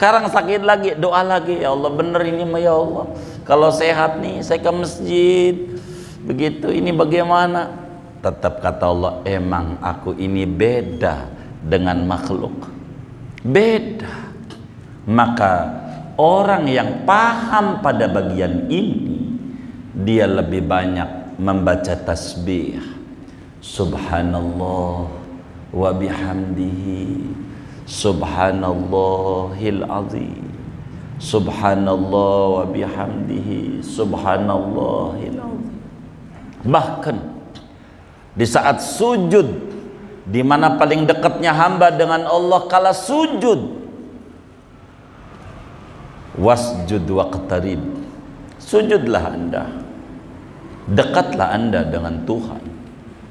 Sekarang sakit lagi, doa lagi, ya Allah bener ini mah ya Allah. Kalau sehat nih saya ke masjid. Begitu ini bagaimana? Tetap kata Allah, emang aku ini beda dengan makhluk. Beda. Maka orang yang paham pada bagian ini, dia lebih banyak membaca tasbih. Subhanallah wa bihamdihi, subhanallahil azim, subhanallah wa bihamdihi, subhanallahil azim. Bahkan di saat sujud, di mana paling dekatnya hamba dengan Allah kala sujud, wasjud waqtarib, sujudlah anda, dekatlah anda dengan Tuhan.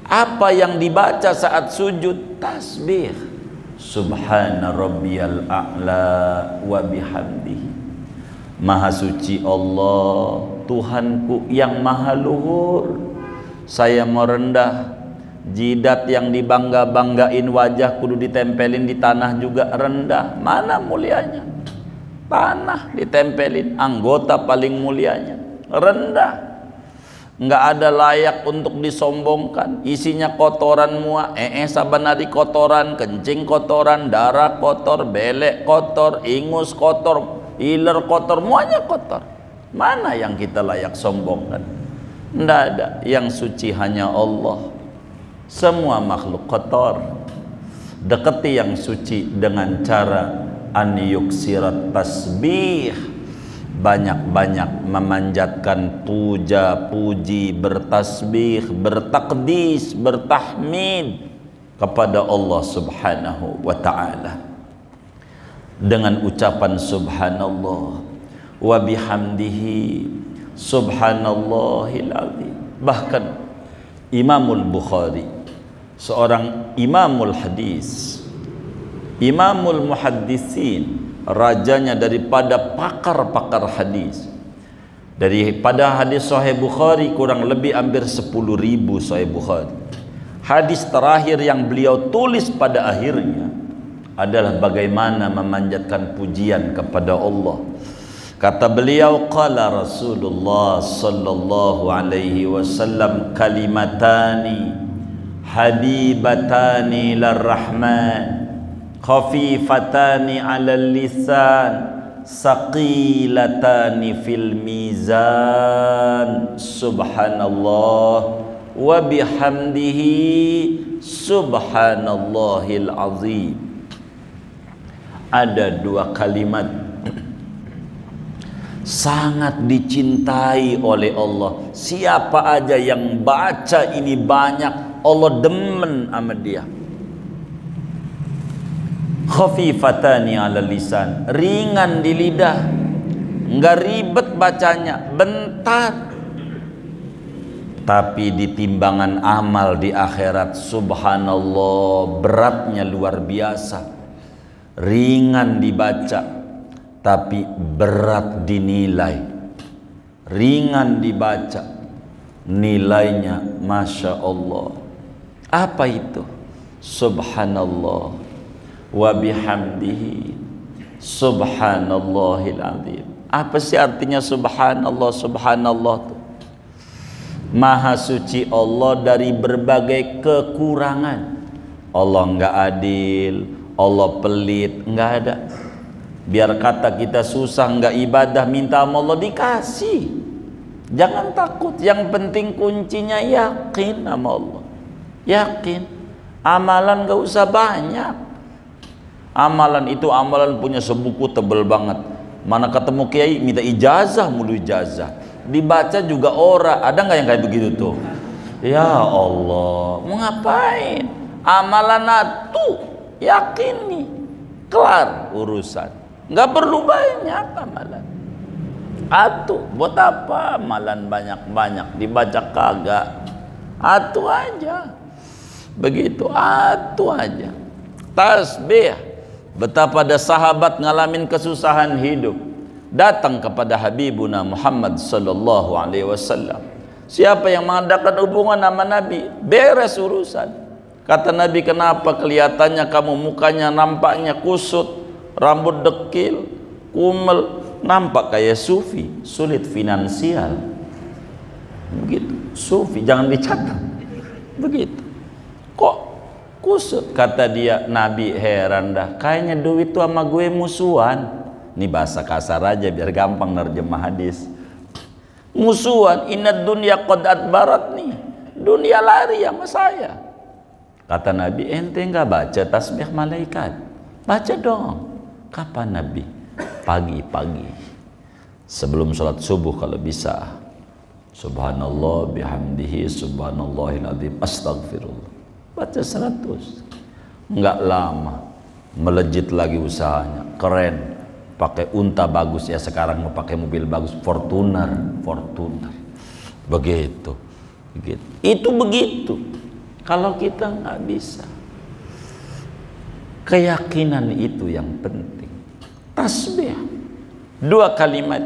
Apa yang dibaca saat sujud? Tasbih. Subhana rabbiyal a'la wa bihamdihi. Maha suci Allah, Tuhanku yang maha luhur. Saya merendah. Jidat yang dibangga-banggain wajah kudu ditempelin di tanah juga rendah. Mana mulianya? Tanah ditempelin, anggota paling mulianya rendah. Nggak ada layak untuk disombongkan. Isinya kotoran mua, sabanari kotoran, kencing kotoran, darah kotor, belek kotor, ingus kotor, iler kotor, muanya kotor. Mana yang kita layak sombongkan? Nggak ada. Yang suci hanya Allah. Semua makhluk kotor. Dekati yang suci dengan cara an yuksirat tasbih, banyak-banyak memanjatkan puja puji, bertasbih, bertakdis, bertahmid kepada Allah Subhanahu wa ta'ala dengan ucapan subhanallah wa bihamdihi, subhanallahil azim. Bahkan Imamul Bukhari, seorang imamul hadis, imamul muhaddisin, rajanya daripada pakar-pakar hadis, daripada hadis Sahih Bukhari kurang lebih hampir 10.000 Sahih Bukhari. Hadis terakhir yang beliau tulis pada akhirnya adalah bagaimana memanjatkan pujian kepada Allah. Kata beliau, qala Rasulullah sallallahu alaihi wasallam, kalimatani habibatani lirrahman, khafifatani 'alal lisan, saqilatani fil mizan, subhanallah wa bihamdihi, subhanallahil azim. Ada dua kalimat sangat dicintai oleh Allah. Siapa aja yang baca ini banyak, Allah demen sama dia. Khafifatani 'alal lisan, ringan di lidah, enggak ribet bacanya, bentar. Tapi di timbangan amal di akhirat, subhanallah, beratnya luar biasa. Ringan dibaca tapi berat dinilai. Ringan dibaca, nilainya masya Allah. Apa itu? Subhanallah wa bihamdihi, subhanallahil azim. Apa sih artinya subhanallah? Subhanallah tuh maha suci Allah dari berbagai kekurangan. Allah enggak adil, Allah pelit, enggak ada. Biar kata kita susah enggak ibadah, minta sama Allah dikasih. Jangan takut, yang penting kuncinya yakin sama Allah. Yakin. Amalan enggak usah banyak. Amalan itu, amalan punya sebuku tebel banget. Mana ketemu kiai minta ijazah mulu, ijazah. Dibaca juga ora. Ada nggak yang kayak begitu tuh? Ya Allah, mau ngapain? Amalan atu, yakin nih, kelar urusan. Nggak perlu banyak amalan. Atu, buat apa amalan banyak-banyak? Dibaca kagak. Atu aja. Begitu, atu aja. Tasbih. Betapa ada sahabat ngalamin kesusahan hidup, datang kepada Habibuna Muhammad sallallahu alaihi wasallam. Siapa yang mengadakan hubungan sama Nabi, beres urusan. Kata Nabi, kenapa kelihatannya kamu mukanya nampaknya kusut, rambut dekil, kumel, nampak kayak sufi, sulit finansial. Begitu, sufi jangan dicatat. Begitu. Kok kusut? Kata dia, Nabi heran dah, kayaknya duit tuh sama gue musuhan. Ini bahasa kasar aja biar gampang nerjemah hadis. Musuhan, inad dunya qad adbarat nih. Dunia lari sama saya. Kata Nabi, ente nggak baca tasbih malaikat? Baca dong. Kapan Nabi? Pagi-pagi sebelum sholat subuh kalau bisa. Subhanallah bihamdihi subhanallahil azim astaghfirullah. Baca 100. Nggak lama melejit lagi usahanya. Keren. Pakai unta bagus ya, sekarang mau pakai mobil bagus, Fortuner. Begitu. Itu begitu. Kalau kita nggak bisa, keyakinan itu yang penting. Tasbih, 2 kalimat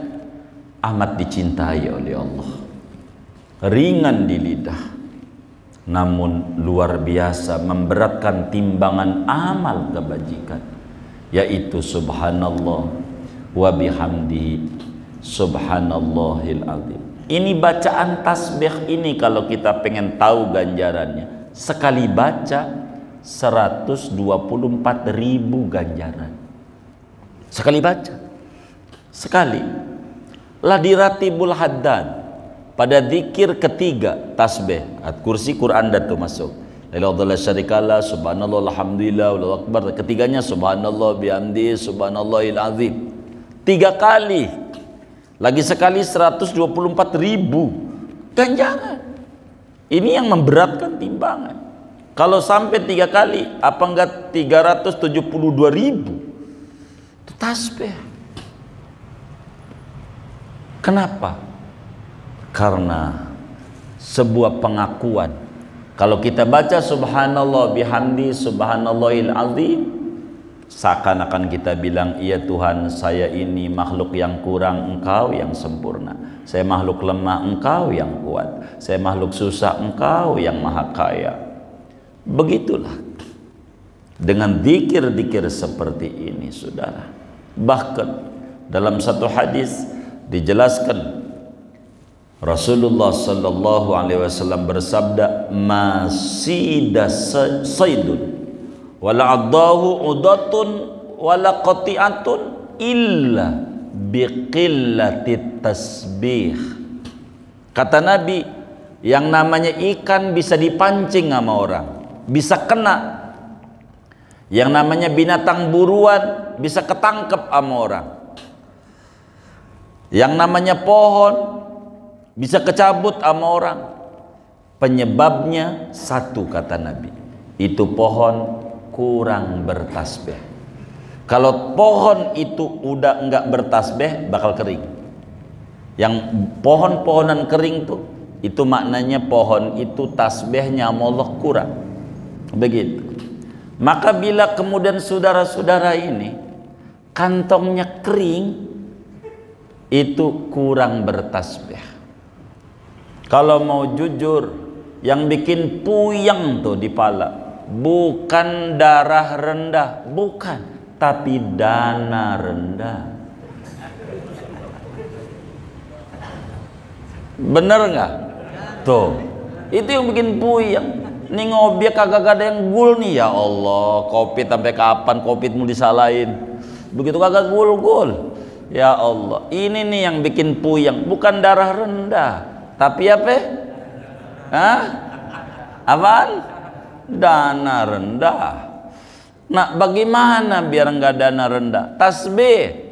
amat dicintai oleh Allah, ringan di lidah, namun luar biasa memberatkan timbangan amal kebajikan, yaitu subhanallah wa bihamdihi subhanallahil azim. Ini bacaan tasbih ini kalau kita pengen tahu ganjarannya, sekali baca 124.000 ganjaran. Sekali baca. Sekali. Ladiratibul haddad. Pada zikir ketiga tasbih. Kursi Quran dah tu masuk. La ilaha illallah syarikalah, subhanallah alhamdulillah wallahu akbar. Ketiganya subhanallah bihamdi subhanallahil azim. 3 kali. Lagi sekali 124.000 ganjaran. Ini yang memberatkan timbangan. Kalau sampai 3 kali, apa enggak 372.000? Itu tasbih. Kenapa? Karena sebuah pengakuan. Kalau kita baca subhanallah bihamdi subhanallahil azim, seakan-akan kita bilang, iya Tuhan, saya ini makhluk yang kurang, Engkau yang sempurna. Saya makhluk lemah, Engkau yang kuat. Saya makhluk susah, Engkau yang maha kaya. Begitulah dengan zikir-zikir seperti ini, saudara. Bahkan dalam satu hadis dijelaskan, Rasulullah sallallahu alaihi wasallam bersabda, masida saydun wala addahu udatun wala qati'atun illa biqillatit tasbih. Kata Nabi, yang namanya ikan bisa dipancing sama orang, bisa kena. Yang namanya binatang buruan bisa ketangkep sama orang. Yang namanya pohon bisa kecabut sama orang. Penyebabnya satu, kata Nabi, itu pohon kurang bertasbih. Kalau pohon itu udah enggak bertasbih, bakal kering. Yang pohon-pohonan kering tuh, itu maknanya pohon itu tasbihnya sama Allah kurang. Begitu. Maka bila kemudian saudara-saudara ini kantongnya kering, itu kurang bertasbih. Kalau mau jujur, yang bikin puyeng tuh di pala bukan darah rendah, bukan, tapi dana rendah. Bener nggak? Tuh, itu yang bikin puyeng. Nih ngobiak kagak ada yang gul nih, ya Allah, covid sampai kapan covid mau disalahin? Begitu kagak gul-gul. Ya Allah, ini nih yang bikin puyeng, bukan darah rendah, tapi apa? Hah? Apaan? Dana rendah. Nah, bagaimana biar enggak dana rendah? Tasbih.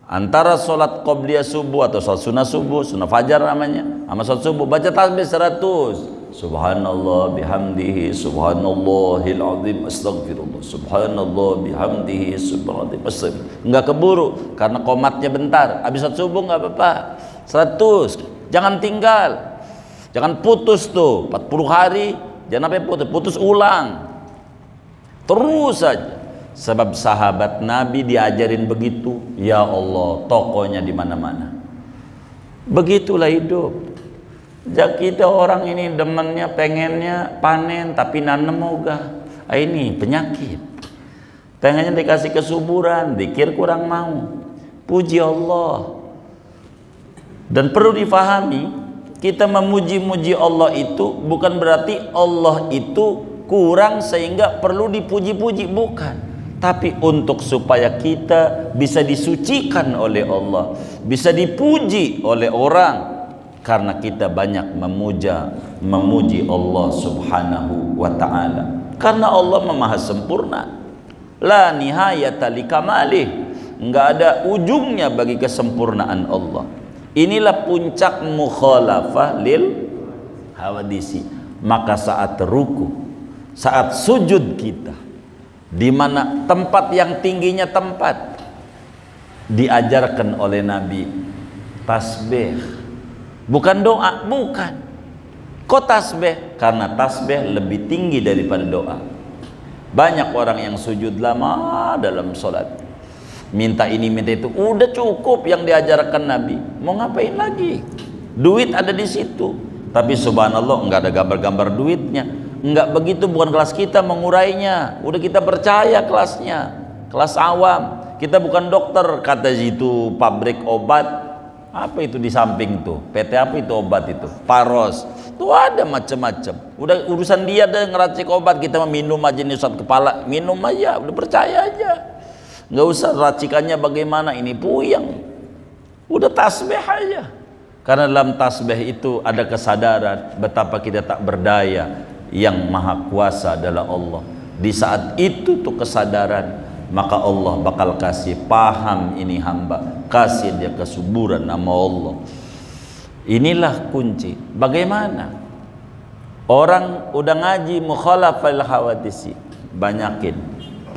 Antara sholat qobliyah subuh atau sholat sunnah subuh, sunnah fajar namanya, sama sholat subuh, baca tasbih 100. Subhanallah bihamdihi subhanallahil azim astaghfirullah. Subhanallah bihamdihi subhanallah astaghfirullah. Enggak keburu karena komatnya bentar. Habis sholat subuh enggak apa-apa. 100. Jangan tinggal. Jangan putus tuh 40 hari, jangan sampai putus ulang. Terus saja. Sebab sahabat Nabi diajarin begitu. Ya Allah, tokonya di mana-mana. Begitulah hidup. Jadi kita orang ini demennya, pengennya panen tapi nanem ogah. Ini penyakit. Pengennya dikasih kesuburan, zikir kurang mau. puji Allah. Dan perlu difahami, kita memuji-muji Allah itu bukan berarti Allah itu kurang sehingga perlu dipuji-puji, bukan. Tapi untuk supaya kita bisa disucikan oleh Allah, bisa dipuji oleh orang, karena kita banyak memuji Allah subhanahu wa ta'ala. Karena Allah maha sempurna, la nihayata li kamalih, enggak ada ujungnya bagi kesempurnaan Allah. Inilah puncak mukhalafah lil hawadisi. Maka saat ruku, saat sujud kita, di mana tempat yang tingginya tempat, diajarkan oleh Nabi tasbih, bukan doa, bukan. Kok tasbih? Karena tasbih lebih tinggi daripada doa. Banyak orang yang sujud lama dalam sholat, minta ini minta itu, udah cukup yang diajarkan Nabi, mau ngapain lagi? Duit ada di situ, tapi subhanallah nggak ada gambar-gambar duitnya. Nggak begitu, bukan kelas kita mengurainya. Udah kita percaya kelasnya, kelas awam. Kita bukan dokter, kata situ pabrik obat, apa itu di samping tuh, PT apa itu obat itu, Paros, tuh ada macam-macam. Udah urusan dia deh ngeracik obat, kita minum aja nih Ustaz kepala, minum aja, udah percaya aja. Nggak usah racikannya bagaimana, ini puyeng, udah tasbih aja. Karena dalam tasbih itu ada kesadaran betapa kita tak berdaya, yang maha kuasa adalah Allah. Di saat itu tuh kesadaran, maka Allah bakal kasih paham ini hamba, kasih dia kesuburan nama Allah. Inilah kunci. Bagaimana orang udah ngaji mukhalafal hawadisi, banyakin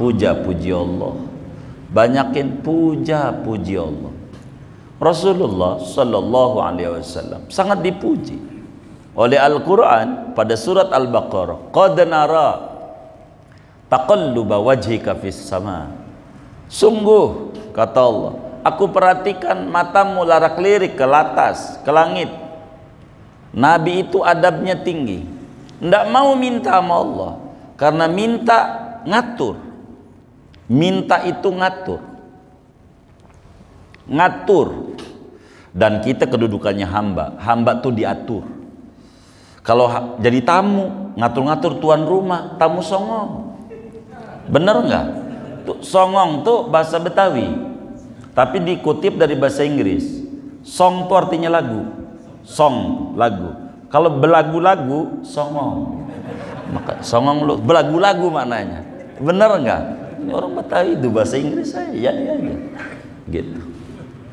puja-puji Allah, banyakin puja-puji Allah. Rasulullah sallallahu alaihi wasallam sangat dipuji oleh Al-Quran pada surat Al-Baqarah. Qad nara taqalluba wajhika fis sama. Sungguh, kata Allah, aku perhatikan matamu larak-lirik ke atas, ke langit. Nabi itu adabnya tinggi, tidak mau minta sama Allah, karena minta ngatur. Minta itu ngatur. Dan kita kedudukannya hamba, hamba tuh diatur. Kalau jadi tamu, ngatur-ngatur tuan rumah, tamu songong. Bener nggak? Tuh, songong tuh bahasa Betawi, tapi dikutip dari bahasa Inggris. Song tuh artinya lagu, song lagu. Kalau belagu-lagu, songong. Maka songong lu, belagu-lagu maknanya. Bener nggak? Ini orang Betawi itu bahasa Inggris saya, ya. Gitu.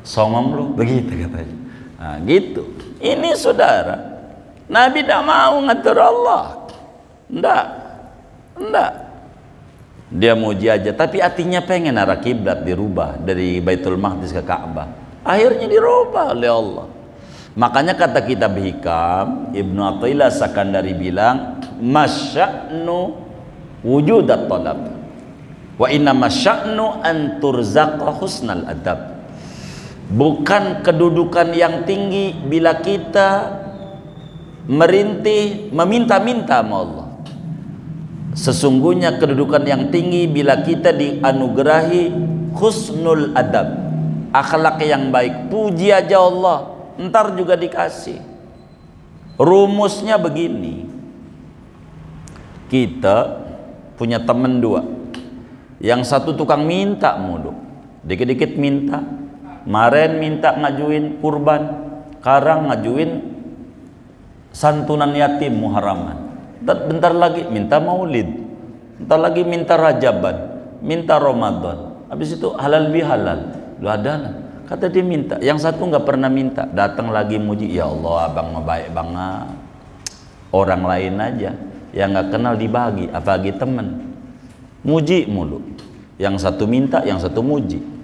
Songong lu, begitu katanya. Nah, gitu. Ini saudara, Nabi tidak mau ngatur Allah, enggak. Dia muji aja, tapi hatinya pengen arah kiblat dirubah dari Baitul Maqdis ke Ka'bah. Akhirnya dirubah oleh Allah. Makanya kata kitab Hikam, Ibnu Athaillah Sakandari bilang, masya'nu wujudat talab, wa inna masya'nu an turzaqa husnal adab. Bukan kedudukan yang tinggi bila kita merintih, meminta-minta sama Allah. Sesungguhnya kedudukan yang tinggi bila kita dianugerahi husnul adab, akhlak yang baik. Puji aja Allah, ntar juga dikasih. Rumusnya begini, kita punya teman dua, yang satu tukang minta mulu, dikit-dikit minta. Kemarin minta ngajuin kurban, sekarang ngajuin santunan yatim muharaman. Bentar lagi minta maulid, bentar lagi minta rajaban, minta Ramadan, habis itu halal bihalal. Lu ada, kata dia minta. Yang satu nggak pernah minta, datang lagi muji, ya Allah abang mah baik banget. Orang lain aja yang nggak kenal dibagi, apalagi temen. Muji mulu. Yang satu minta, yang satu muji.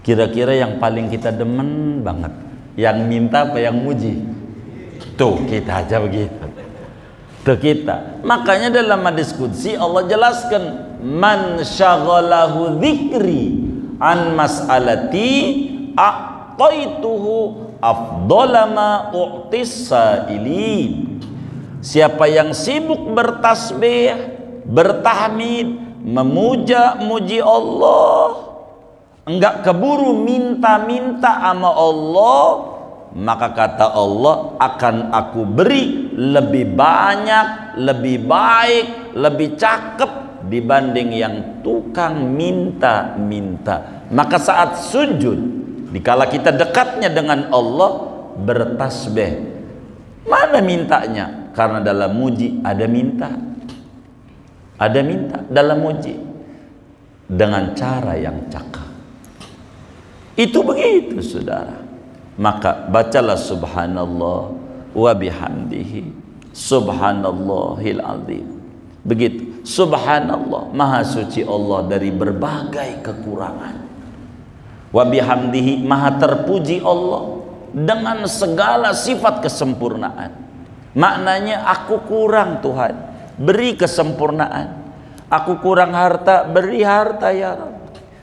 Kira-kira yang paling kita demen banget, yang minta apa yang muji? Tuh kita aja begitu. Tuh kita. Makanya dalam hadis qudsi Allah jelaskan, man syaghalahu dzikri an mas'alati a'taituhu afdhala ma u'tis sa'ilin. Siapa yang sibuk bertasbih, bertahmid, memuja-muji Allah, enggak keburu minta-minta sama Allah, maka kata Allah, akan aku beri lebih banyak, lebih baik, lebih cakep dibanding yang tukang minta-minta. Maka saat sujud, dikala kita dekatnya dengan Allah, bertasbih. Mana mintanya? Karena dalam muji ada minta. Ada minta dalam muji dengan cara yang cakap. Itu begitu, saudara. Maka bacalah subhanallah wa bihamdihi subhanallahil azim. Begitu. Subhanallah, maha suci Allah dari berbagai kekurangan. Wa bihamdihi, maha terpuji Allah dengan segala sifat kesempurnaan. Maknanya aku kurang Tuhan, beri kesempurnaan. Aku kurang harta, beri harta ya Rabb.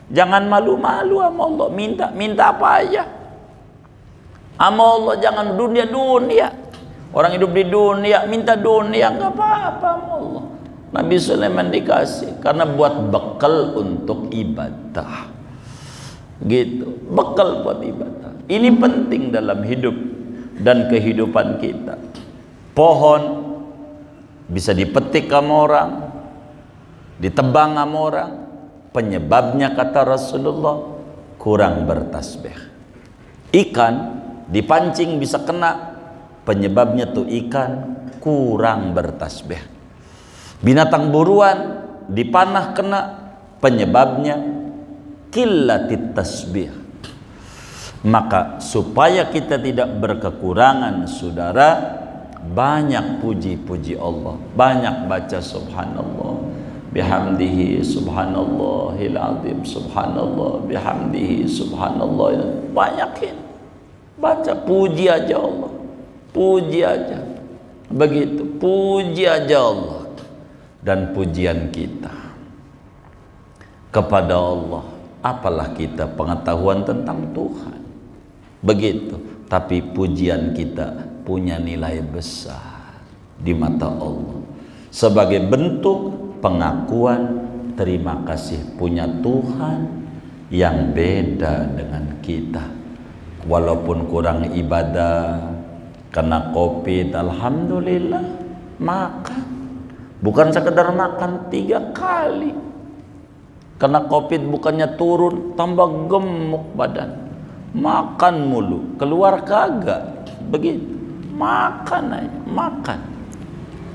Jangan malu-malu sama Allah, minta apa aja sama Allah. Jangan dunia. Orang hidup di dunia, minta dunia, nggak apa-apa sama Allah. Nabi Sulaiman dikasih karena buat bekal untuk ibadah. Gitu, bekal buat ibadah. Ini penting dalam hidup dan kehidupan kita. Pohon bisa dipetik sama orang, ditebang sama orang. Penyebabnya kata Rasulullah, kurang bertasbih. Ikan dipancing bisa kena, penyebabnya tuh ikan kurang bertasbih. Binatang buruan dipanah kena, penyebabnya qillatit tasbih. Maka supaya kita tidak berkekurangan, saudara, banyak puji-puji Allah, banyak baca subhanallah bihamdihi subhanallahil azim, subhanallah bihamdihi subhanallah. Banyakin baca, puji aja Allah, puji aja. Begitu, puji aja Allah. Dan pujian kita kepada Allah, apalah kita pengetahuan tentang Tuhan. Begitu, tapi pujian kita punya nilai besar di mata Allah sebagai bentuk pengakuan terima kasih punya Tuhan yang beda dengan kita. Walaupun kurang ibadah, kena COVID, alhamdulillah makan. Bukan sekedar makan 3 kali. Kena COVID bukannya turun, tambah gemuk badan. Makan mulu, keluar kagak. Begitu, makan aja,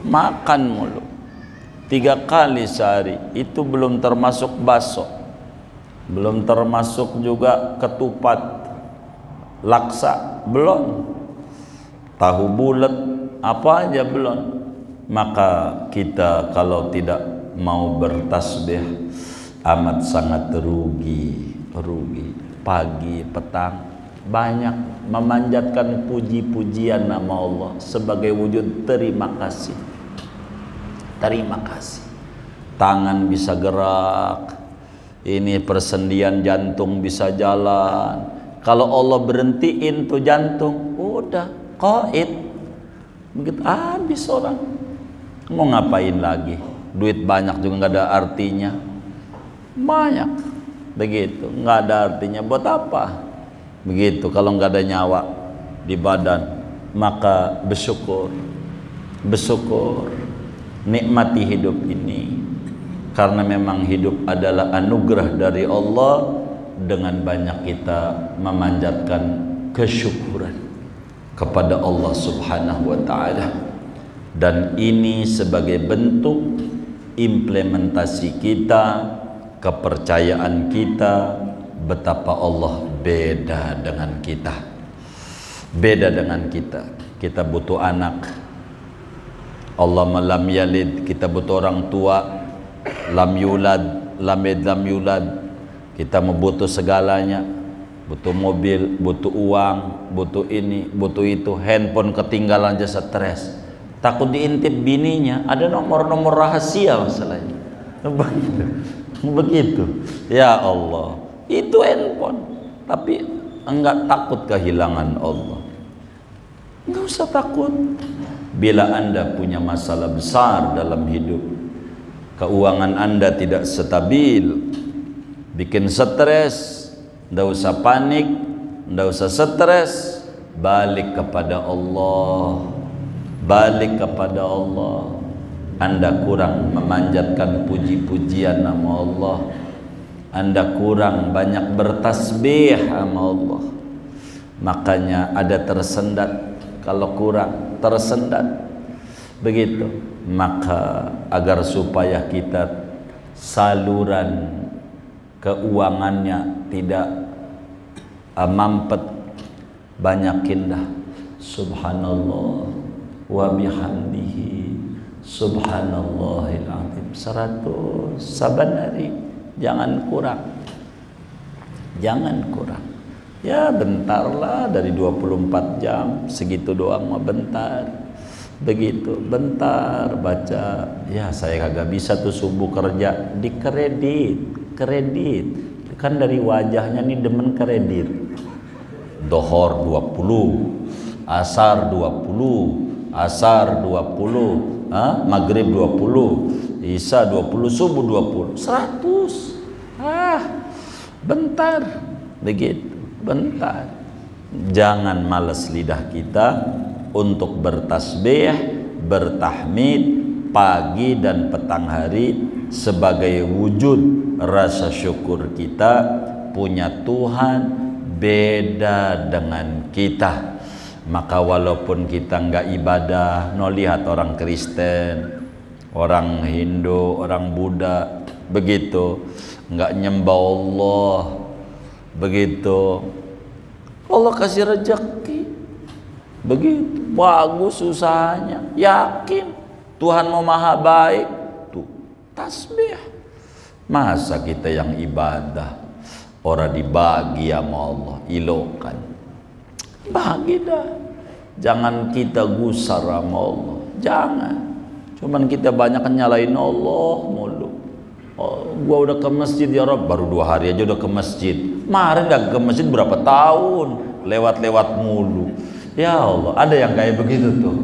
makan mulu. 3 kali sehari, itu belum termasuk bakso, belum termasuk juga ketupat, laksa, belum, tahu bulat, apa aja belum. Maka kita kalau tidak mau bertasbih amat sangat rugi. Pagi petang banyak memanjatkan puji-pujian nama Allah sebagai wujud terima kasih. Terima kasih. Tangan bisa gerak, ini persendian jantung bisa jalan. Kalau Allah berhentiin tuh jantung, udah qaid, begitu habis orang. Mau ngapain lagi? Duit banyak juga nggak ada artinya. Banyak, begitu, nggak ada artinya. Buat apa? Begitu. Kalau nggak ada nyawa di badan, maka bersyukur. Nikmati hidup ini, karena memang hidup adalah anugerah dari Allah. Dengan banyak kita memanjatkan kesyukuran kepada Allah Subhanahu wa ta'ala. Dan ini sebagai bentuk implementasi kita, kepercayaan kita betapa Allah beda dengan kita. Beda dengan kita. Kita butuh anak, Allah lam yalid, kita butuh orang tua, lam yulad, lam yulad. Kita membutuh segalanya, butuh mobil, butuh uang, butuh ini, butuh itu. Handphone ketinggalan aja stres, takut diintip bininya, ada nomor-nomor rahasia masalahnya. Begitu. Ya Allah, itu handphone, tapi enggak takut kehilangan Allah. Enggak usah takut. Bila Anda punya masalah besar dalam hidup, keuangan Anda tidak stabil, bikin stres, Nggak usah panik, nggak usah stres, balik kepada Allah, balik kepada Allah. Anda kurang memanjatkan puji-pujian nama Allah, Anda kurang banyak bertasbih sama Allah. Makanya ada tersendat, kalau kurang tersendat begitu. Maka agar supaya kita saluran keuangannya tidak mampet, banyakin dah subhanallah wa bihamdihi subhanallahil azim 100 saban hari, jangan kurang, jangan kurang. Ya bentar lah, dari 24 jam segitu doang mah bentar, begitu bentar baca. Ya saya kagak bisa tuh subuh kerja, kredit kan dari wajahnya nih demen kredit. Dohor 20, asar 20, asar 20, maghrib 20, isya 20, subuh 20, 100. Bentar begitu, bentar. Jangan malas lidah kita untuk bertasbih, bertahmid pagi dan petang hari sebagai wujud rasa syukur kita punya Tuhan beda dengan kita. Maka walaupun kita nggak ibadah, no lihat orang Kristen, orang Hindu, orang Buddha begitu, nggak nyembah Allah begitu, Allah kasih rezeki begitu, bagus usahanya, yakin Tuhan mau maha baik, tuh tasbih. Masa kita yang ibadah orang dibagi sama Allah, ilokan bagi dah. Jangan kita gusar sama Allah, jangan. Cuman kita banyak nyalain Allah mulu. Oh, gua udah ke masjid ya Rob, baru 2 hari aja udah ke masjid. Kemarin gak ke masjid berapa tahun, lewat-lewat mulu. Ya Allah, ada yang kayak begitu tuh.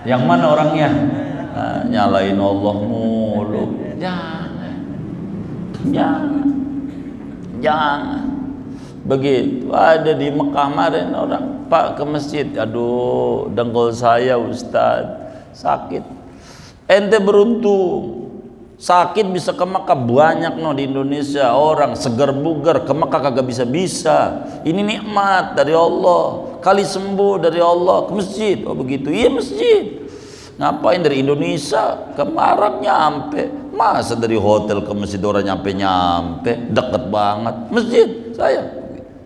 Yang mana orangnya? Nyalain Allah mulu. Jangan, jangan, jangan. Begitu. Ada di Mekah kemarin orang, Pak ke masjid, aduh dengkul saya Ustadz sakit. Ente beruntung, sakit bisa ke Mekah, banyak no di Indonesia orang seger buger ke Mekah kagak bisa-bisa. Ini nikmat dari Allah, kali sembuh dari Allah, ke masjid. Oh begitu, iya masjid. Ngapain dari Indonesia ke Arab nyampe, masa dari hotel ke masjid orang nyampe deket banget masjid. Saya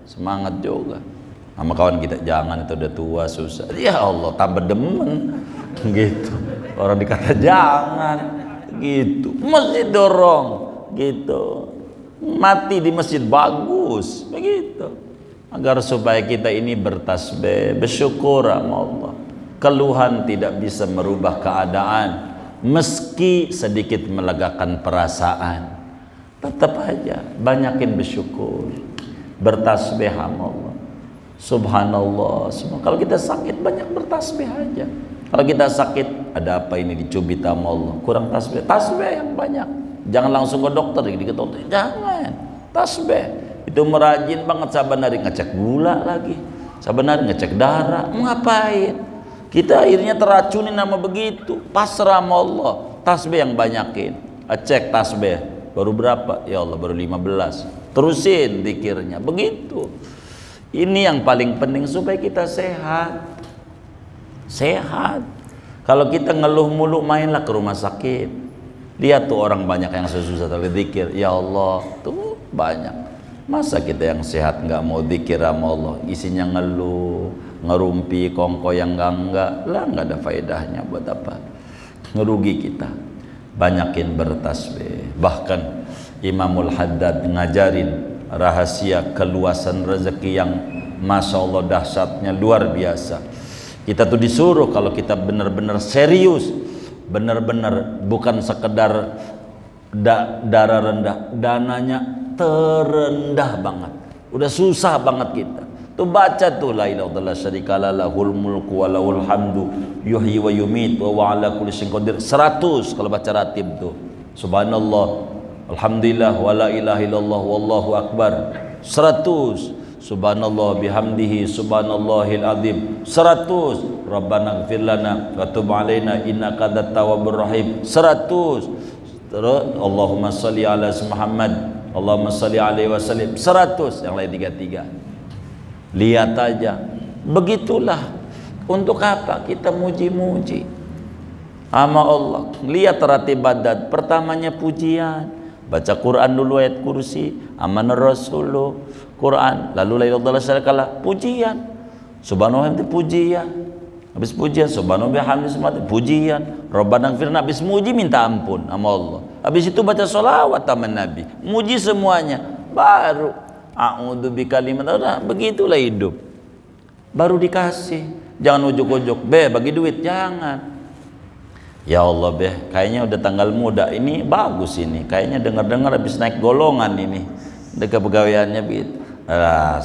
semangat juga sama kawan kita, jangan itu udah tua susah. Ya Allah tambah demen gitu, orang dikata jangan gitu, masjid dorong gitu, mati di masjid bagus begitu. Agar supaya kita ini bertasbih, bersyukur sama Allah. Keluhan tidak bisa merubah keadaan, meski sedikit melegakan perasaan. Tetap aja banyakin bersyukur, bertasbih sama Allah. Subhanallah semua. Kalau kita sakit banyak bertasbih aja. Kalau kita sakit, ada apa ini dicubit sama Allah, kurang tasbih, tasbih yang banyak. Jangan langsung ke dokter, jangan. Tasbih itu merajin banget. Saban hari ngecek gula lagi, saban hari ngecek darah. Ngapain? Kita akhirnya teracunin nama begitu. Pasrah sama Allah, tasbih yang banyakin. Cek tasbih baru berapa? Ya Allah baru 15. Terusin zikirnya begitu. Ini yang paling penting supaya kita sehat. Sehat. Kalau kita ngeluh mulu, mainlah ke rumah sakit. Lihat tuh orang banyak yang susah tadi zikir. Ya Allah tuh banyak. Masa kita yang sehat nggak mau zikir sama Allah, isinya ngeluh, ngerumpi, kongko yang enggak lah, nggak ada faedahnya. Buat apa? Ngerugi kita. Banyakin bertasbih. Bahkan Imamul Haddad ngajarin rahasia keluasan rezeki yang masya Allah dahsyatnya luar biasa. Kita tuh disuruh kalau kita benar-benar serius, benar-benar bukan sekedar darah rendah, dananya terendah banget, udah susah banget kita tuh baca tuh la ilaha illallah syarikalah lahul mulku wa lahul hamdu yuhyi wa yumit wa ala kulli syai'in qadir 100 kalau baca ratib tuh. Subhanallah, alhamdulillah, wa la ilaha illallah, wallahu akbar, 100. Subhanallah bihamdihi subhanallahil azim 100. Rabbana ighfir lana wa tub alaina innaka antat tawwabur rahim 100. Terus Allahumma shalli ala Muhammad Allahumma shalli alaihi wasallam 100. Yang lain 33. Lihat aja. Begitulah. Untuk apa kita muji-muji sama Allah? Lihat ratib badat. Pertamanya pujian, baca Quran dulu, ayat kursi, amanur rasul, Quran, lalu la ilaha illallah, pujian, subhanallah itu pujian, habis pujian subhanallah bihamdihi pujian, rabbana ighfirna, habis muji minta ampun sama Allah, habis itu baca sholawat sama Nabi, muji semuanya, baru a'udzu bikalimat. Begitulah hidup, baru dikasih. Jangan ujuk-ujuk, bagi duit, jangan. Ya Allah kayaknya udah tanggal muda ini, bagus ini, kayaknya dengar-dengar habis naik golongan ini, dekat pegawaiannya begitu.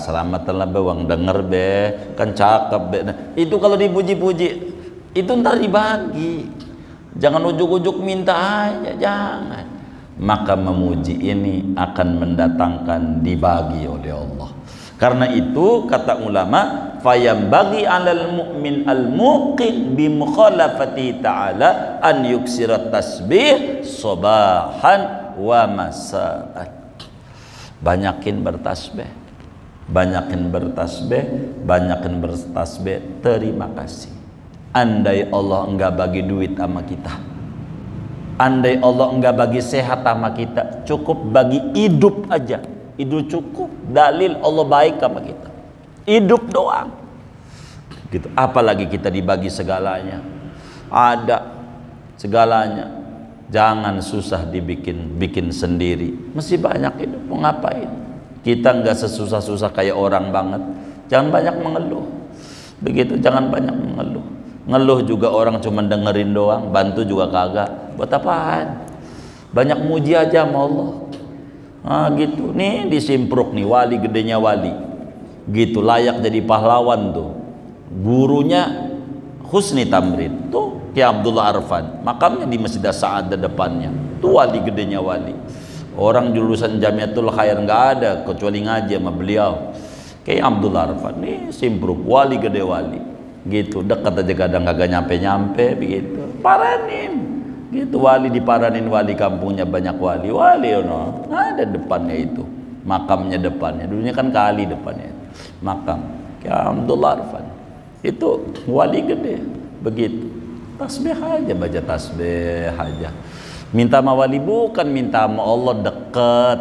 Selamatlah uang denger kan cakep Nah, itu kalau dipuji-puji itu ntar dibagi. Jangan ujuk-ujuk minta aja, jangan. Maka memuji ini akan mendatangkan dibagi oleh Allah. Karena itu kata ulama, fayambagi 'alal mu'min al-muqin bi mukhalafati ta'ala an yuksirat tasbih sabahan wa masa'an. Banyakin bertasbih, banyakin bertasbih, banyakin bertasbih. Terima kasih. Andai Allah enggak bagi duit sama kita, andai Allah enggak bagi sehat sama kita, cukup bagi hidup aja, hidup cukup. Dalil Allah baik sama kita, hidup doang gitu. Apalagi kita dibagi segalanya, ada segalanya. Jangan susah bikin sendiri, mesti banyak hidup. Mau ngapain? Kita nggak sesusah-susah kayak orang banget. Jangan banyak mengeluh, begitu. Jangan banyak mengeluh. Ngeluh juga orang cuma dengerin doang, bantu juga kagak. Buat apaan? Banyak muji aja sama Allah. Gitu. Nih disimpruk nih, wali gedenya wali. Gitu, layak jadi pahlawan tuh. Gurunya Husni Tamrin tuh, Ki Abdullah Arfan, makamnya di Masjid As-Sa'adah depannya. Tuh wali gedenya wali. Orang jurusan Jamiatul Khair nggak ada kecuali ngaji sama beliau. Ki Abdullah Arfan nih simpruk, wali gede wali. Gitu, dekat aja kadang kagak nyampe begitu. Paranin. Gitu, wali diparanin, wali kampungnya banyak wali. Wali ada depannya itu. Makamnya depannya. Dulunya kan kali depannya. Makam Ki Abdullah Arfan. Itu wali gede begitu. Tasbih aja, baca tasbih aja. Minta sama wali bukan minta sama Allah, deket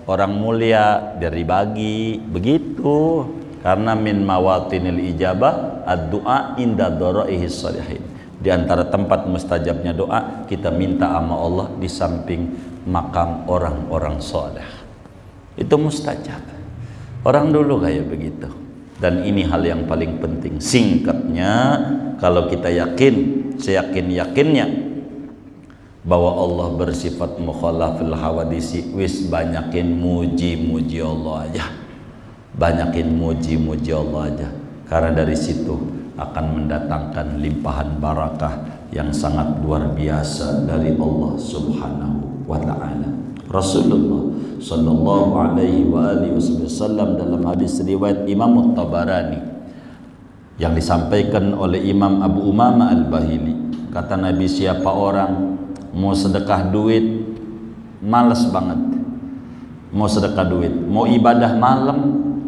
orang mulia biar dibagi begitu. Karena min mawatinil ijabah ad-du'a inda dhara'ihis shalihin. Di antara tempat mustajabnya doa, kita minta sama Allah di samping makam orang-orang soleh. Itu mustajab. Orang dulu kayak begitu. Dan ini hal yang paling penting. Singkatnya, kalau kita yakin, seyakin-yakinnya bahwa Allah bersifat mukhalafil hawadisi, wis banyakin muji-muji Allah aja. Banyakin muji-muji Allah aja. Karena dari situ akan mendatangkan limpahan barakah yang sangat luar biasa dari Allah Subhanahu wa ta'ala. Rasulullah sallallahu alaihi wa alihi wasallam dalam hadis riwayat Imam Tabarani yang disampaikan oleh Imam Abu Umamah Al-Bahili, kata Nabi, siapa orang mau sedekah duit males banget, mau sedekah duit, mau ibadah malam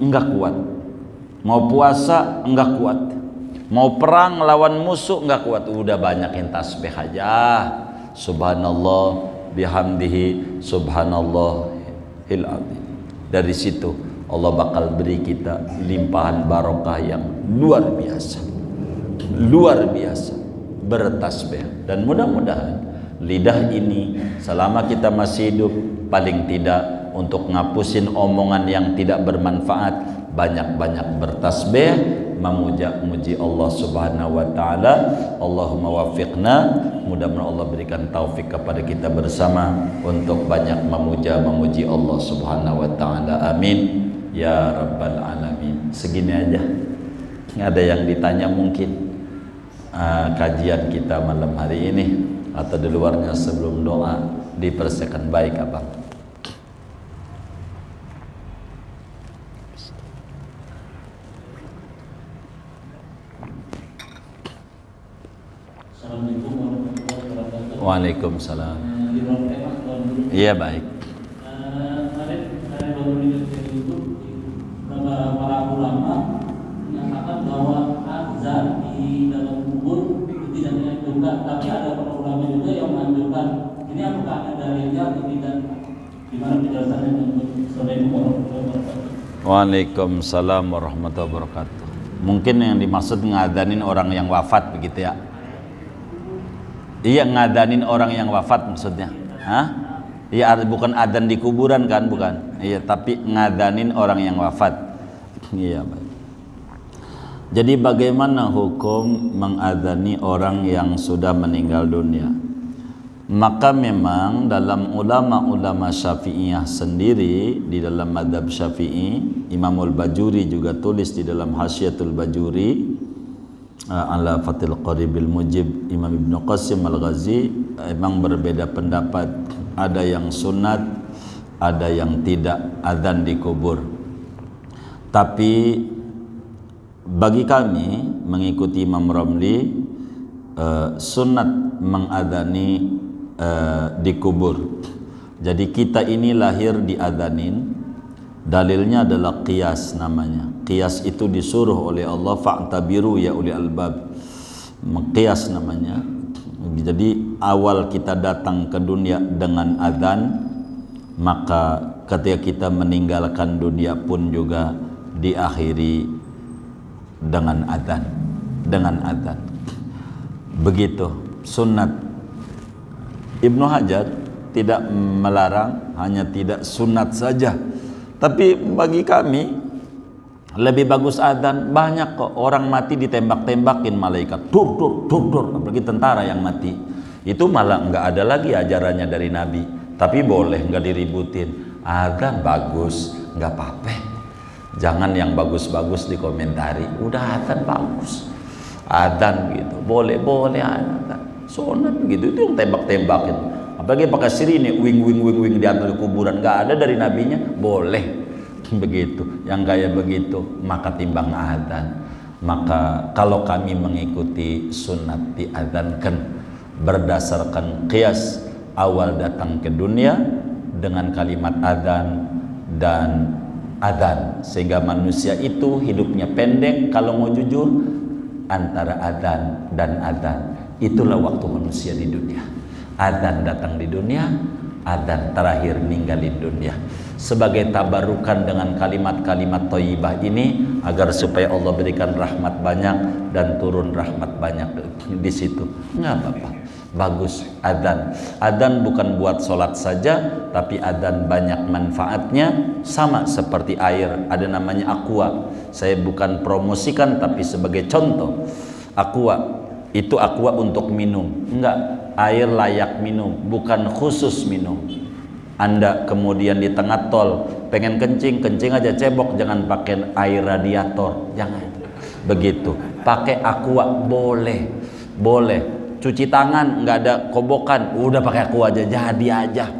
enggak kuat, mau puasa enggak kuat, mau perang lawan musuh enggak kuat, udah banyakin tasbih aja, subhanallah bihamdihi subhanallahil azim. Dari situ Allah bakal beri kita limpahan barokah yang luar biasa, luar biasa. Bertasbih, dan mudah-mudahan lidah ini selama kita masih hidup paling tidak untuk ngapusin omongan yang tidak bermanfaat, banyak-banyak bertasbih, memuja-muji Allah Subhanahu wa ta'ala. Allahumma wafiqna, mudah-mudahan Allah berikan taufik kepada kita bersama untuk banyak memuja-memuji Allah Subhanahu wa ta'ala. Amin ya rabbal alamin. Segini aja. Ada yang ditanya mungkin kajian kita malam hari ini, atau di luarnya sebelum doa dipersiapkan baik abang? Assalamualaikum warahmatullahi wabarakatuh. Waalaikumsalam. Di ruang tema dulu. Iya baik. Kemarin saya baru lihat di YouTube para ulama menyatakan bahwa azan di dalam kubur itu tidak dianjurkan, tapi ada para ulama juga yang menganjurkan. Ini apakah ada dalilnya atau tidak? Gimana penjelasannya? Assalamualaikum warahmatullahi wabarakatuh. Waalaikumsalam warahmatullahi wabarakatuh. Mungkin yang dimaksud ngadanin orang yang wafat begitu ya? Iya, ngadanin orang yang wafat maksudnya. Hah? Iya, bukan adzan di kuburan kan, bukan. Iya, tapi ngadanin orang yang wafat. Iya, baik. Jadi bagaimana hukum mengadzani orang yang sudah meninggal dunia? Maka memang dalam ulama-ulama Syafi'iyah sendiri, di dalam madhab Syafi'i, Imamul Bajuri juga tulis di dalam Hasyiatul Bajuri ala Fathil Qaribil Mujib, Imam Ibnu Qasim Al-Ghazi memang berbeda pendapat. Ada yang sunat, ada yang tidak adzan di kubur. Tapi bagi kami mengikuti Imam Ramli, sunat mengadzani di kubur. Jadi kita ini lahir diadzanin. Dalilnya adalah qiyas namanya. Qiyas itu disuruh oleh Allah, fa'tabiru ya uli albab. Qiyas namanya. Jadi awal kita datang ke dunia dengan adzan, maka ketika kita meninggalkan dunia pun juga diakhiri dengan adzan. Dengan adzan. Begitu sunnat. Ibnu Hajar tidak melarang, hanya tidak sunat saja. Tapi bagi kami lebih bagus adzan. Banyak kok orang mati ditembak-tembakin malaikat, dur dur dur dur, apalagi tentara yang mati. Itu malah nggak ada lagi ajarannya dari Nabi. Tapi boleh, nggak diributin. Adzan bagus, nggak apa-apa. Jangan yang bagus-bagus dikomentari. Udah adzan bagus, adzan gitu, boleh adzan. Sunat begitu, itu yang tembak-tembakin. Apalagi pakai sirine, wing wing wing wing di antara kuburan, nggak ada dari nabinya, boleh begitu. Yang kayak begitu maka timbang adzan. Maka kalau kami mengikuti sunat diadzankan berdasarkan qiyas awal datang ke dunia dengan kalimat adzan dan adzan, sehingga manusia itu hidupnya pendek. Kalau mau jujur, antara adzan dan adzan, itulah waktu manusia di dunia. Adzan datang di dunia, adzan terakhir ninggalin dunia. Sebagai tabarukan dengan kalimat-kalimat thayyibah ini, agar supaya Allah berikan rahmat banyak dan turun rahmat banyak di situ. Nggak apa-apa, bagus adzan. Adzan bukan buat sholat saja, tapi adzan banyak manfaatnya. Sama seperti air, ada namanya aqua. Saya bukan promosikan, tapi sebagai contoh. Aqua itu aqua untuk minum, enggak, air layak minum, bukan khusus minum. Anda kemudian di tengah tol pengen kencing aja cebok, jangan pakai air radiator, jangan begitu. Pakai aqua boleh. Cuci tangan nggak ada kobokan, udah pakai aqua aja, jadi aja,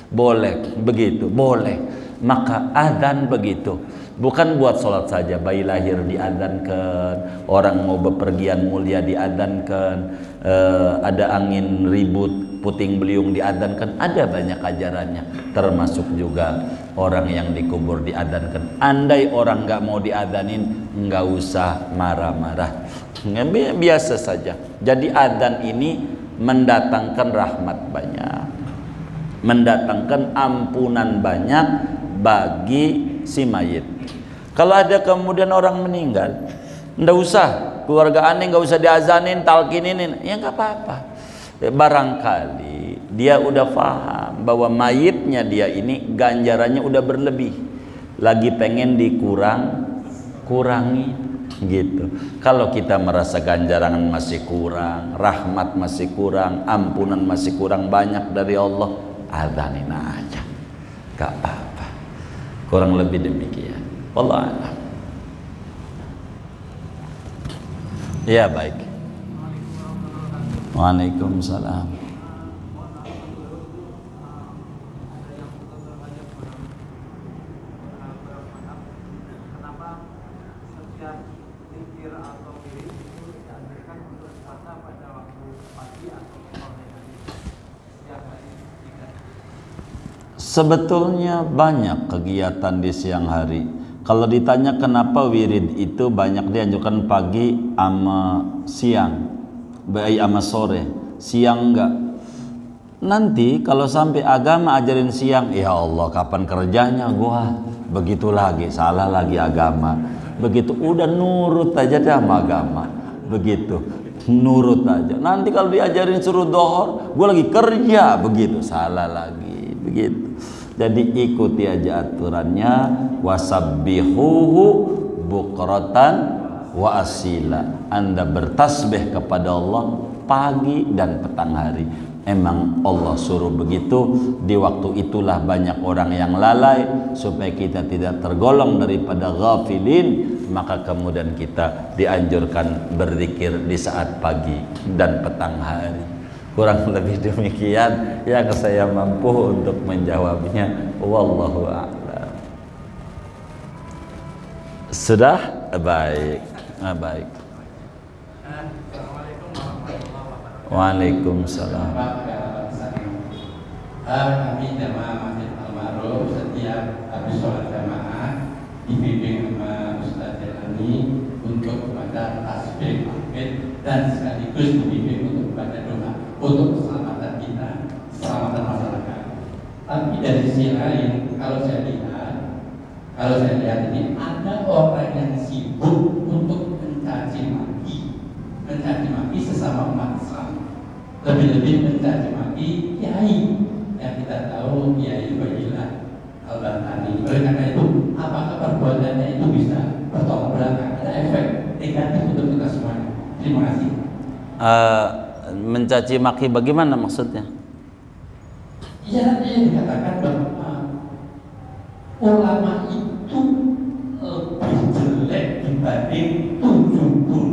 boleh begitu, boleh. Maka adzan begitu. Bukan buat sholat saja, bayi lahir diadzankan, orang mau bepergian mulia diadzankan, ada angin ribut, puting beliung diadzankan, ada banyak ajarannya. Termasuk juga orang yang dikubur diadzankan. Andai orang nggak mau diadzanin, nggak usah marah-marah, biasa saja. Jadi adzan ini mendatangkan rahmat banyak, mendatangkan ampunan banyak bagi si mayit. Kalau ada kemudian orang meninggal, nggak usah keluarga aneh, nggak usah diazanin, talkinin, ya nggak apa-apa. Barangkali dia udah paham bahwa mayitnya dia ini ganjarannya udah berlebih, lagi pengen kurangi gitu. Kalau kita merasa ganjaran masih kurang, rahmat masih kurang, ampunan masih kurang banyak dari Allah, azanin aja, nggak apa-apa. Kurang lebih demikian. Wallahu a'lam. Ya baik. Waalaikumsalam. Sebetulnya banyak kegiatan di siang hari. Kalau ditanya kenapa wirid itu banyak dianjurkan pagi sama siang, baik sama sore, siang enggak. Nanti kalau sampai agama ajarin siang, ya Allah kapan kerjanya gua? Begitu lagi, salah lagi agama. Begitu udah nurut aja dah sama agama. Begitu, nurut aja. Nanti kalau diajarin suruh dohor, gua lagi kerja, begitu salah lagi. Begitu. Jadi ikuti aja aturannya, wasabbihuhu bukratan wa asila. Anda bertasbih kepada Allah pagi dan petang hari. Emang Allah suruh begitu. Di waktu itulah banyak orang yang lalai. Supaya kita tidak tergolong daripada ghafilin, maka kemudian kita dianjurkan berzikir di saat pagi dan petang hari. Kurang lebih demikian yang saya mampu untuk menjawabnya. Wallahu a'lam. Sudah? Baik. Baik. Waalaikumsalam. Kami jamaah Masjid Al-Ma'ruf setiap habis sholat jamaah dibimbing sama Ustaz Jelani untuk membaca tasbih, tahmid, dan sekaligus dibimbing untuk membaca doa untuk keselamatan kita, keselamatan masyarakat. Tapi dari sisi lain, kalau saya lihat ini ada orang yang sibuk untuk mencaci maki sesama umat Islam, lebih-lebih mencaci maki kiai yang kita tahu Kiai Bayilah Al-Bantani. Oleh karena itu, apakah perbuatannya itu bisa bertolak belakang, ada efek negatif untuk kita semuanya? Terima kasih. Mencaci maki bagaimana maksudnya? Ya, dia dikatakan bahwa ulama itu lebih jelek dibanding 70.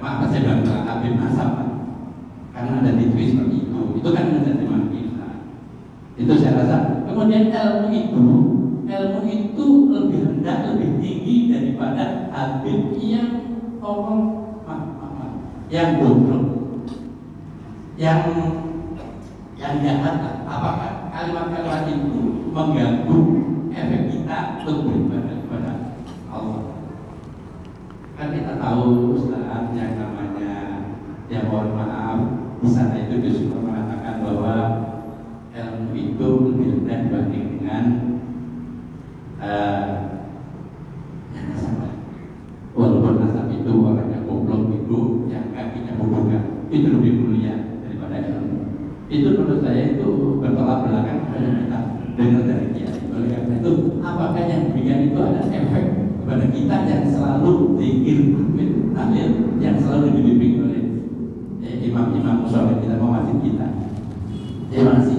Maaf saya bilang Habib Nasab, karena ada di tweet seperti itu kan menjadi kita. Itu saya rasa. Kemudian ilmu itu lebih rendah, lebih tinggi daripada Habib yang yang bodoh, yang jahat. Apakah kalimat-kalimat itu mengganggu efek kita untuk beribadah kepada Allah? Kan kita tahu Ustaz yang namanya, ya mohon maaf, di sana itu justru mengatakan bahwa ilmu itu lebih rendah dibanding dengan yang nasab. Walaupun nasab itu orangnya goblok itu, yang kakinya bodohkan, itu lebih mulia daripada ilmu. Itu menurut saya itu bertolak belakang dengan kita dengar dari dia. Oleh karena itu, apakah yang demikian itu ada efek kepada kita yang selalu zikir, tahlil, yang selalu dibimbing oleh imam-imam musyawarah kita, masjid kita? Terima kasih.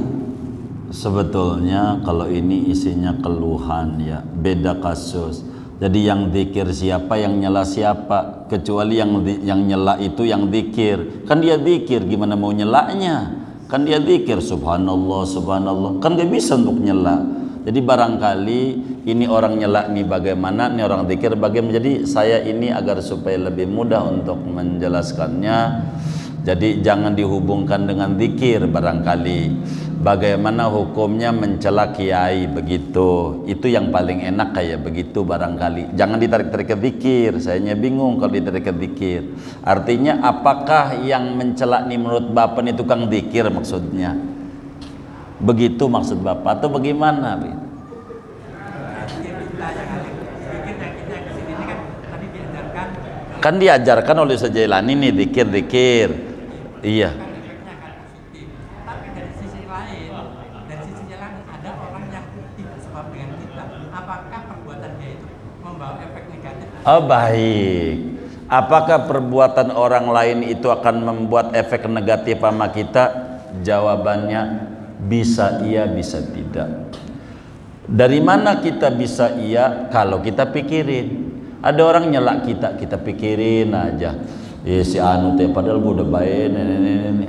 Sebetulnya kalau ini isinya keluhan ya, beda kasus. Jadi yang zikir siapa, yang nyela siapa? Kecuali yang nyela itu yang zikir. Kan dia zikir, gimana mau nyelanya? Kan dia zikir subhanallah, subhanallah. Kan gak bisa untuk nyela. Jadi barangkali ini orang nyela nih bagaimana, ini orang zikir bagaimana. Jadi saya ini agar supaya lebih mudah untuk menjelaskannya. Jadi jangan dihubungkan dengan zikir barangkali. Bagaimana hukumnya mencela kiai begitu. Itu yang paling enak kayak begitu barangkali. Jangan ditarik-tarik ke zikir. Sayanya bingung kalau ditarik ke zikir. Artinya apakah yang mencela nih menurut Bapak ini tukang zikir maksudnya? Begitu maksud Bapak atau bagaimana? Kan diajarkan oleh Sejailani nih zikir-zikir. Iya. Tapi dari sisi lain ada orang yang tidak sebab dengan kita. Apakah perbuatan dia itu membawa efek negatif? Oh baik. Apakah perbuatan orang lain itu akan membuat efek negatif sama kita? Jawabannya bisa iya, bisa tidak. Dari mana kita bisa iya? Kalau kita pikirin. Ada orang nyelak kita, kita pikirin aja. Si anu teh padahal gue udah baik ini.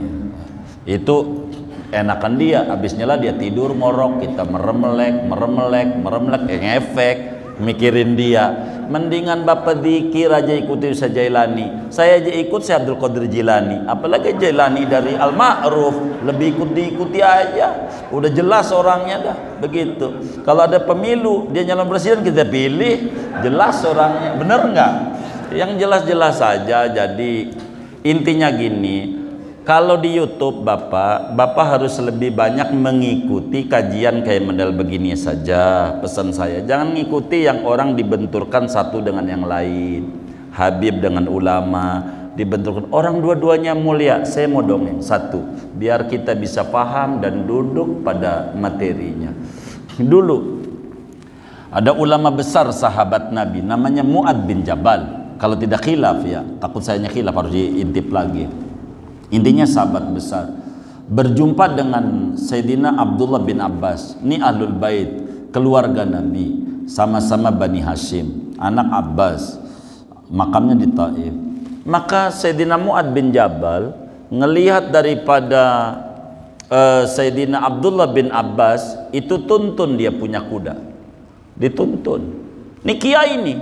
Itu enakan dia, habis nyela dia tidur ngorok, kita meremelek, ngefek. mikirin dia. Mendingan bapak zikir aja, ikuti Ustaz Jailani. Saya aja ikut Syekh Abdul Qadir Jilani, apalagi Jailani dari Al-Ma'ruf, lebih diikuti aja. Udah jelas orangnya dah. Begitu. Kalau ada pemilu dia nyalon presiden, kita pilih, jelas orangnya. Bener nggak? Yang jelas-jelas saja. Jadi intinya gini, kalau di YouTube Bapak harus lebih banyak mengikuti kajian kayak model begini saja. Pesan saya, jangan ngikuti yang orang dibenturkan satu dengan yang lain. Habib dengan ulama dibenturkan. Orang dua-duanya mulia. Saya mau dongeng satu, biar kita bisa paham dan duduk pada materinya. Dulu ada ulama besar sahabat Nabi, namanya Mu'ad bin Jabal. Kalau tidak khilaf ya, takut sayanya khilaf, harus diintip lagi. Intinya sahabat besar, berjumpa dengan Sayyidina Abdullah bin Abbas. Ini Ahlul Bait, keluarga Nabi, sama-sama Bani Hashim, anak Abbas, makamnya di Taif. Maka Sayyidina Mu'ad bin Jabal ngelihat daripada Sayyidina Abdullah bin Abbas itu, tuntun dia punya kuda, dituntun. Ini kiai nih,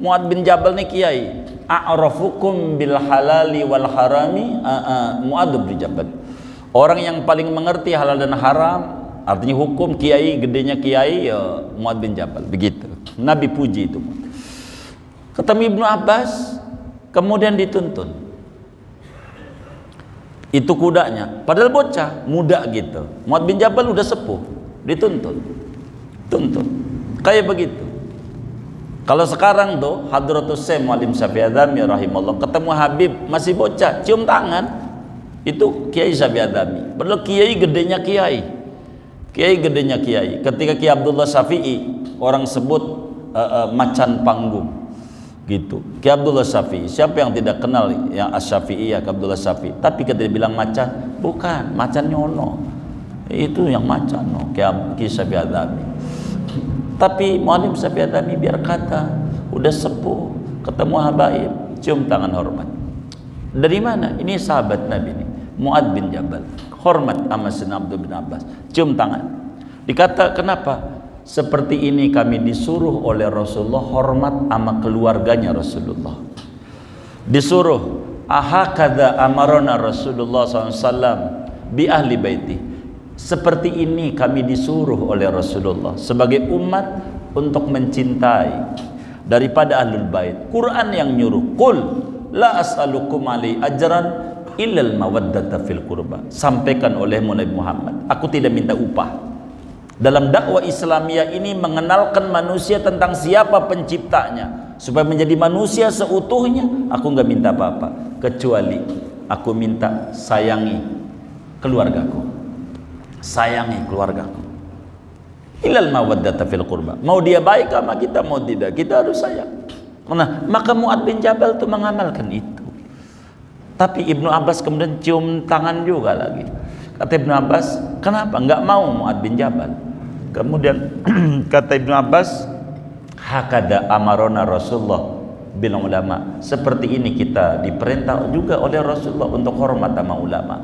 Mu'ad bin Jabal nih kiai. A'rafukum bil halali wal harami Mu'ad bin Jabal. Orang yang paling mengerti halal dan haram, artinya hukum, kiai, gedenya kiai ya Mu'ad bin Jabal. Begitu. Nabi puji itu. Ketemu Ibnu Abbas, kemudian dituntun. Itu kudanya, padahal bocah, muda gitu. Mu'ad bin Jabal udah sepuh, dituntun. Tuntun. Kayak begitu. Kalau sekarang tuh Hadratus Syekh Muallim Syafi'i Adzami rahimahullah ketemu Habib masih bocah, cium tangan, itu Kiai Syafi'i Adzami. Padahal kiai gedenya kiai. Kiai gedenya kiai. Ketika Kiai Abdullah Syafi'i, orang sebut macan panggung. Gitu. Kiai Abdullah Syafi'i, siapa yang tidak kenal yang Asy-Syafi'i ya, Abdullah Syafi'i. Tapi ketika dibilang macan, bukan, macan nyono. Itu yang macan no, Kiai Syafi'i Adzami. Tapi Muallim Syafi'i Adzami biar kata, udah sepuh, ketemu habaib, cium tangan hormat. Dari mana? Ini sahabat Nabi nih, Mu'ad bin Jabal, hormat sama Sayyidina Abdullah bin Abbas, cium tangan. Dikata kenapa? Seperti ini kami disuruh oleh Rasulullah hormat sama keluarganya Rasulullah. Disuruh, ahakadha amarona Rasulullah SAW bi ahli baiti. Seperti ini kami disuruh oleh Rasulullah sebagai umat untuk mencintai daripada ahlul bait. Quran yang nyuruh, qul la as'alukum alaihi ajran illal mawaddata fil qurba. Sampaikan oleh Nabi Muhammad, aku tidak minta upah. Dalam dakwah Islamiyah ini mengenalkan manusia tentang siapa penciptanya, supaya menjadi manusia seutuhnya. Aku nggak minta apa-apa, kecuali aku minta sayangi keluargaku. Sayangi keluargaku. Ilal mawaddata fil qurba. Mau dia baik sama kita, mau tidak, kita harus sayang. Nah, maka Mu'ad bin Jabal itu mengamalkan itu. Tapi Ibnu Abbas kemudian cium tangan juga lagi. Kata Ibnu Abbas, kenapa enggak mau Mu'ad bin Jabal? Kemudian kata Ibnu Abbas, hakada amarona Rasulullah bil ulama. Seperti ini kita diperintah juga oleh Rasulullah untuk hormat sama ulama.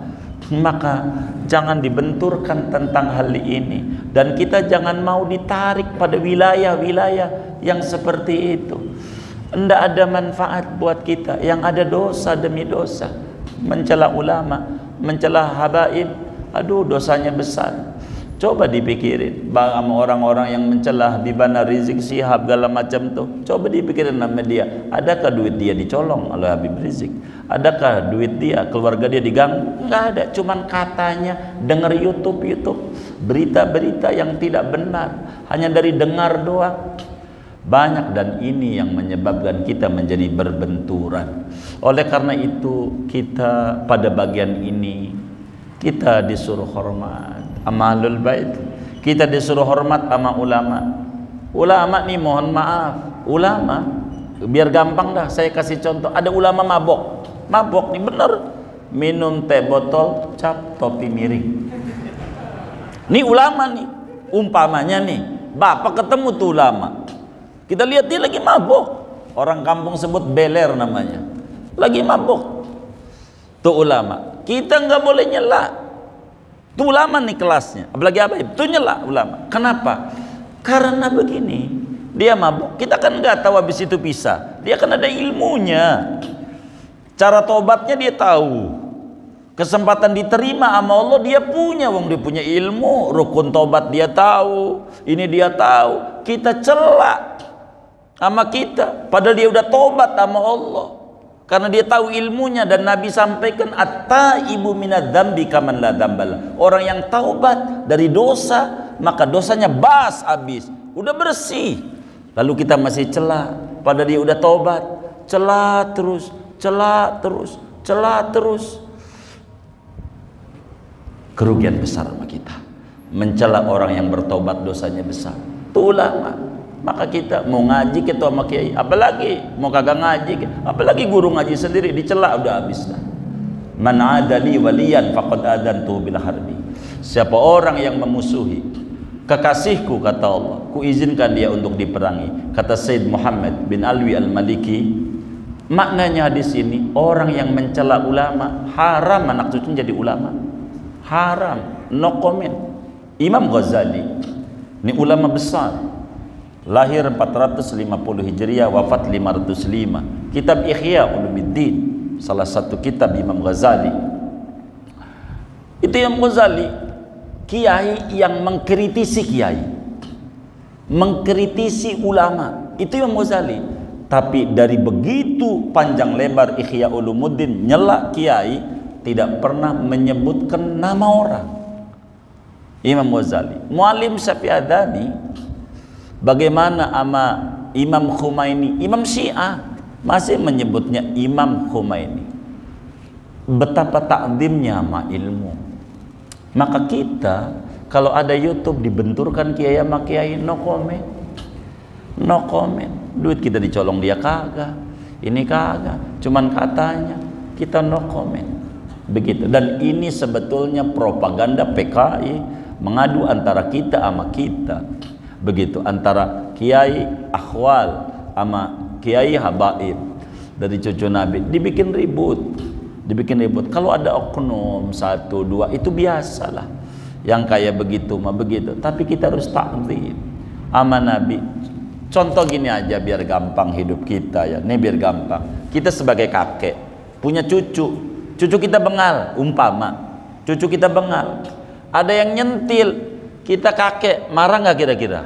Maka jangan dibenturkan tentang hal ini, dan kita jangan mau ditarik pada wilayah-wilayah yang seperti itu. Tidak ada manfaat buat kita, yang ada dosa demi dosa. Mencela ulama, mencela habaib, aduh dosanya besar. Coba dipikirin, sama orang-orang yang mencela Habibana Rizik Syihab segala macam tuh. Coba dipikirin nama dia, adakah duit dia dicolong oleh Habib Rizik? Adakah duit dia, keluarga dia diganggu? Enggak ada, cuman katanya dengar YouTube, berita-berita yang tidak benar, hanya dari dengar doang. Banyak, dan ini yang menyebabkan kita menjadi berbenturan. Oleh karena itu kita pada bagian ini kita disuruh hormat sama ahlul bait, kita disuruh hormat sama ulama. Ulama nih mohon maaf, ulama biar gampang dah saya kasih contoh. Ada ulama mabok nih bener, minum teh botol cap topi miring. Nih ulama nih, umpamanya nih bapak ketemu tuh ulama, kita lihat dia lagi mabok, orang kampung sebut beler namanya, lagi mabok tuh ulama, kita nggak boleh nyela. Tuh ulama nih kelasnya, apalagi apa itu nyela ulama. Kenapa? Karena begini, dia mabuk, kita kan nggak tahu habis itu pisah. Dia kan ada ilmunya, cara tobatnya dia tahu, kesempatan diterima sama Allah dia punya, wong dia punya ilmu, rukun tobat dia tahu, ini dia tahu. Kita celak sama kita, padahal dia udah tobat sama Allah, karena dia tahu ilmunya. Dan Nabi sampaikan, at-taibu minadz-dzambi kaman la dzambala. Orang yang taubat dari dosa, maka dosanya bas habis, udah bersih. Lalu kita masih celak, padahal dia udah tobat. Celak terus, celak terus, celak terus. Kerugian besar sama kita, mencela orang yang bertobat dosanya besar. Itu ulama. Maka kita mau ngaji kita sama kiai, apalagi mau kagak ngaji, apalagi guru ngaji sendiri dicela, udah habis lah. Man adali waliyan faqad adantu bil harbi. Siapa orang yang memusuhi kekasihku, kata Allah, ku izinkan dia untuk diperangi. Kata Said Muhammad bin Alwi al-Maliki, maknanya hadis ini, orang yang mencela ulama haram anak cucunya jadi ulama. Haram, no comment. Imam Ghazali ini ulama besar, lahir 450 Hijriah, wafat 505. Kitab Ihya Ulumuddin, salah satu kitab Imam Ghazali. Itu Imam Ghazali, kiai yang mengkritisi kiai, mengkritisi ulama. Itu Imam Ghazali. Tapi dari begitu panjang lebar Ihya Ulumuddin nyela kiai, tidak pernah menyebutkan nama orang. Imam Ghazali, Muallim Syafi'adani, bagaimana ama Imam Khomeini, Imam Syiah masih menyebutnya Imam Khomeini. Betapa takzimnya sama ilmu. Maka kita kalau ada YouTube dibenturkan kiai sama kiai, no comment, no comment. Duit kita dicolong dia kagak, ini kagak, cuman katanya, kita no comment. Begitu. Dan ini sebetulnya propaganda PKI, mengadu antara kita sama kita. Begitu, antara kiai akhwal sama kiai habaib dari cucu Nabi, dibikin ribut, dibikin ribut. Kalau ada oknum satu dua itu biasalah, yang kayak begitu mah begitu. Tapi kita harus takzim sama Nabi. Contoh gini aja biar gampang hidup kita ya. Ini biar gampang. Kita sebagai kakek punya cucu, cucu kita bengal, umpama cucu kita bengal, ada yang nyentil, kita kakek marah nggak kira-kira?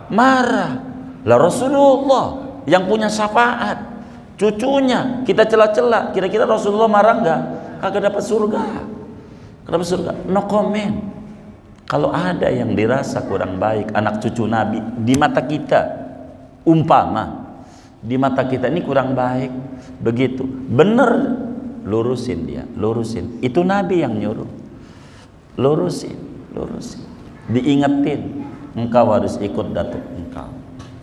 Marah lah. Rasulullah yang punya syafaat, cucunya kita cela-cela, kira-kira Rasulullah marah nggak? Kagak dapat surga, kagak dapat surga. No comment. Kalau ada yang dirasa kurang baik anak cucu Nabi di mata kita, umpama di mata kita ini kurang baik, begitu bener, lurusin dia, lurusin. Itu Nabi yang nyuruh, lurusin, lurusin. Diingetin, engkau harus ikut datuk engkau,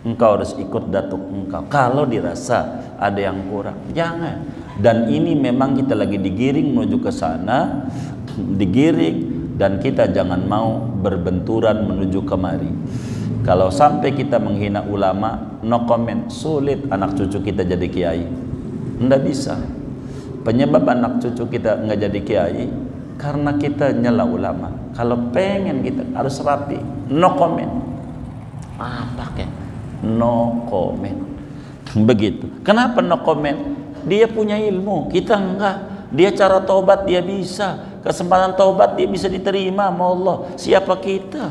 engkau harus ikut datuk engkau. Kalau dirasa ada yang kurang, jangan. Dan ini memang kita lagi digiring menuju ke sana, digiring, dan kita jangan mau berbenturan menuju kemari. Kalau sampai kita menghina ulama, no comment. Sulit anak cucu kita jadi kiai, nggak bisa. Penyebab anak cucu kita nggak jadi kiai karena kita nyela ulama. Kalau pengen kita harus rapi, no comment. Apa kek? No comment. Begitu. Kenapa no comment? Dia punya ilmu, kita enggak. Dia cara taubat dia bisa, kesempatan taubat dia bisa diterima sama Allah. Siapa kita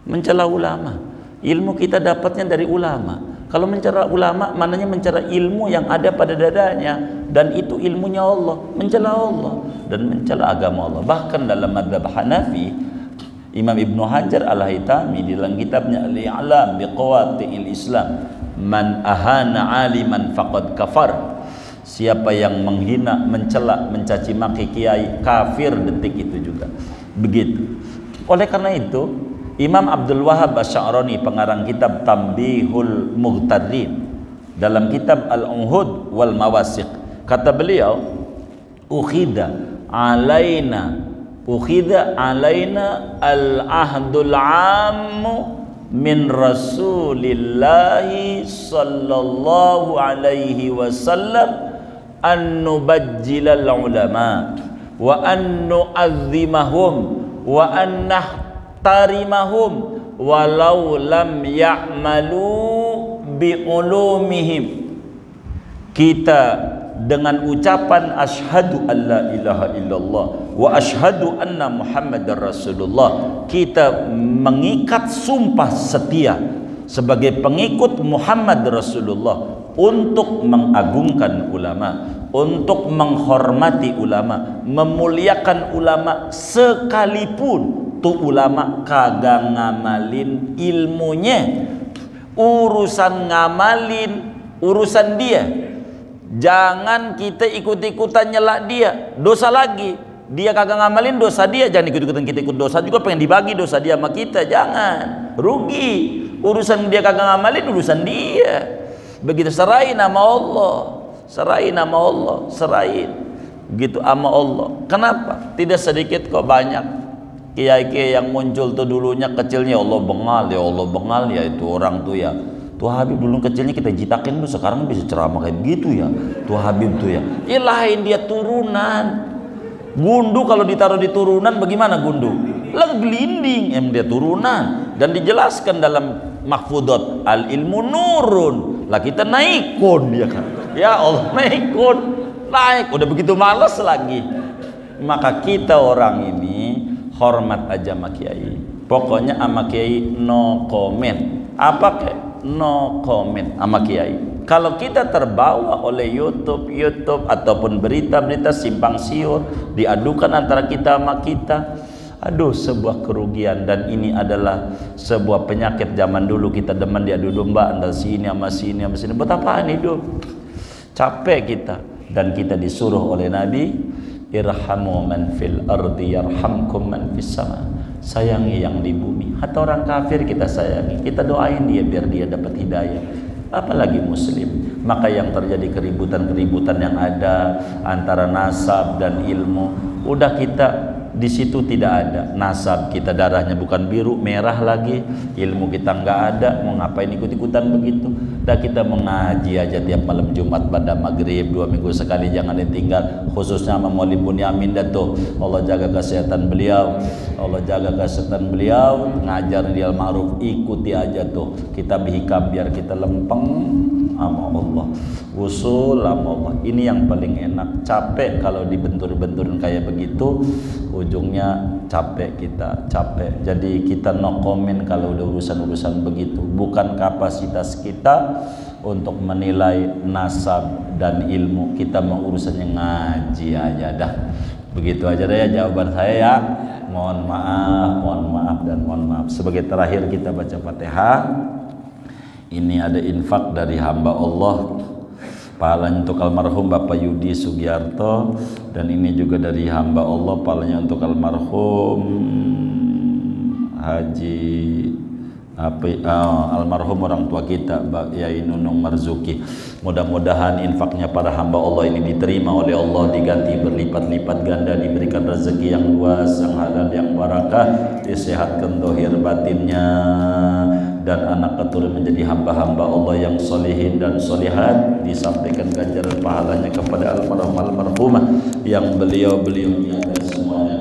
mencela ulama? Ilmu kita dapatnya dari ulama. Kalau mencela ulama, maknanya mencela ilmu yang ada pada dadanya, dan itu ilmunya Allah, mencela Allah dan mencela agama Allah. Bahkan dalam madzhab Hanafi, Imam Ibnu Hajar Al-Haytami di dalam kitabnya Al-I'lam biqawatil Islam, man ahana aliman faqad kafar. Siapa yang menghina, mencela, mencaci maki kiai, kafir detik itu juga. Begitu. Oleh karena itu, Imam Abdul Wahab Asy'arani, pengarang kitab Tambihul Mughtarrin, dalam kitab Al-Unhud wal Mawasiq, kata beliau, ukhida alaina al-ahdul ammu min Rasulillahi sallallahu alaihi wasallam an nubajjilal ulama wa an nu'azzimahum wa an nahtarimahum walau lam ya'malu bi'ulumihim. Kita dengan ucapan asyhadu alla ilaha illallah wa asyhadu anna muhammadar rasulullah, kita mengikat sumpah setia sebagai pengikut Muhammad Rasulullah untuk mengagungkan ulama, untuk menghormati ulama, memuliakan ulama, sekalipun tu ulama kagak ngamalin ilmunya. Urusan ngamalin urusan dia. Jangan kita ikut-ikutan nyelak dia, dosa lagi. Dia kagak ngamalin, dosa dia. Jangan ikut-ikutan kita ikut dosa juga, pengen dibagi dosa dia sama kita. Jangan, rugi. Urusan dia kagak ngamalin, urusan dia. Begitu, serahin nama Allah, serahin nama Allah, serahin begitu sama Allah. Kenapa? Tidak sedikit kok, banyak kiai-kiai yang muncul tuh dulunya kecilnya Allah bengal, ya Allah bengal, ya itu orang tuh ya. Tuh Habib dulu kecilnya kita jitakin tuh, sekarang bisa ceramah kayak begitu ya. Tuh Habib tuh ya. Ilahin dia turunan. Gundu kalau ditaruh di turunan bagaimana gundu? Lah gelinding, dia turunan. Dan dijelaskan dalam mahfudot, al ilmu nurun. Lah kita naikun ya kan. Ya Allah, naikun. Naik, udah begitu malas lagi. Maka kita orang ini hormat aja sama kiai. Pokoknya sama kiai no comment. Apa kayak no comment sama kiai. Kalau kita terbawa oleh YouTube ataupun berita-berita simpang siur diadukan antara kita sama kita, aduh, sebuah kerugian. Dan ini adalah sebuah penyakit zaman dulu, kita demen diadu domba antara sini sama sini sama sini. Buat apaan hidup? Capek kita. Dan kita disuruh oleh Nabi, irhamu man fil ardi yarhamkum man fis sama. Sayangi yang di bumi. Hatta orang kafir kita sayangi, kita doain dia biar dia dapat hidayah, apalagi muslim. Maka yang terjadi keributan-keributan yang ada antara nasab dan ilmu, udah kita di situ tidak ada. Nasab kita darahnya bukan biru, merah lagi. Ilmu kita nggak ada, mau ngapain ikut-ikutan begitu? Dah kita mengaji aja tiap malam Jumat pada maghrib 2 minggu sekali, jangan ditinggal. Khususnya sama Maulid Bunyamin dah tuh, Allah jaga kesehatan beliau, Allah jaga kesehatan beliau, ngajar di al-ma'ruf, ikuti aja tuh. Kita bihikam biar kita lempeng sama Allah, usul sama Allah. Ini yang paling enak. Capek kalau dibentur-benturin kayak begitu, ujungnya capek kita, capek. Jadi kita no comment kalau udah urusan-urusan begitu. Bukan kapasitas kita untuk menilai nasab dan ilmu. Kita mau urusannya ngaji aja dah. Begitu aja deh ya jawaban saya ya. Mohon maaf dan mohon maaf. Sebagai terakhir kita baca Fatihah. Ini ada infak dari hamba Allah, pahalanya untuk almarhum Bapak Yudi Sugiarto, dan ini juga dari hamba Allah, pahalanya untuk almarhum Haji almarhum orang tua kita Mbak Yai Nunung Marzuki. Mudah-mudahan infaknya para hamba Allah ini diterima oleh Allah, diganti berlipat-lipat ganda, diberikan rezeki yang luas, yang halal, yang barakah, disehatkan dohir batinnya, dan anak keturunan menjadi hamba-hamba Allah yang solehin dan solehat, disampaikan ganjaran pahalanya kepada almarhumah yang beliau-beliau dan semuanya